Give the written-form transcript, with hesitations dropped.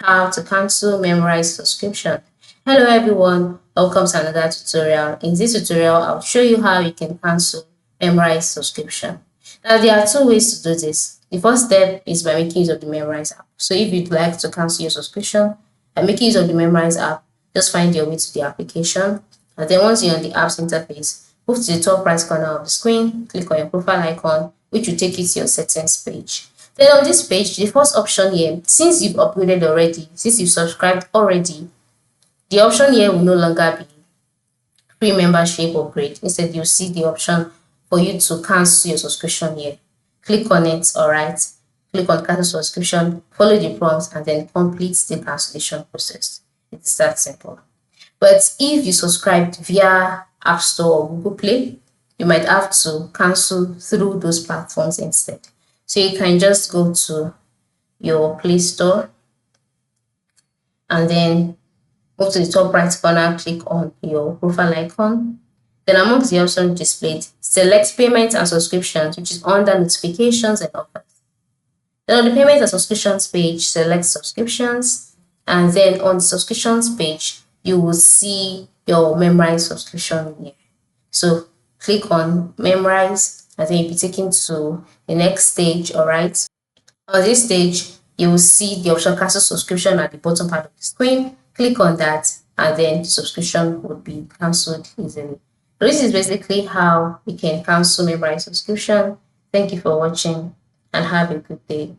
How to cancel Memrise subscription. Hello everyone, welcome to another tutorial. In this tutorial, I'll show you how you can cancel Memrise subscription. Now there are two ways to do this. The first step is by making use of the Memrise app. So if you'd like to cancel your subscription by making use of the Memrise app, just find your way to the application. And then once you're on the app's interface, move to the top right corner of the screen, click on your profile icon, which will take you to your settings page. Then on this page, the first option here, since you've upgraded already, since you've subscribed already, the option here will no longer be free membership upgrade. Instead, you'll see the option for you to cancel your subscription here. Click on it, alright. Click on cancel subscription, follow the prompts, and then complete the cancellation process. It's that simple. But if you subscribed via App Store or Google Play, you might have to cancel through those platforms instead. So you can just go to your Play Store and then move to the top right corner, click on your profile icon. Then amongst the options displayed, select payments and subscriptions, which is under notifications and offers. Then on the payments and subscriptions page, select subscriptions, and then on the subscriptions page, you will see your Memrise subscription here. So click on Memrise, and then you'll be taken to the next stage, alright. On this stage, you will see the option cancel subscription at the bottom part of the screen. Click on that, and then the subscription would be cancelled easily. So this is basically how you can cancel Memrise subscription. Thank you for watching and have a good day.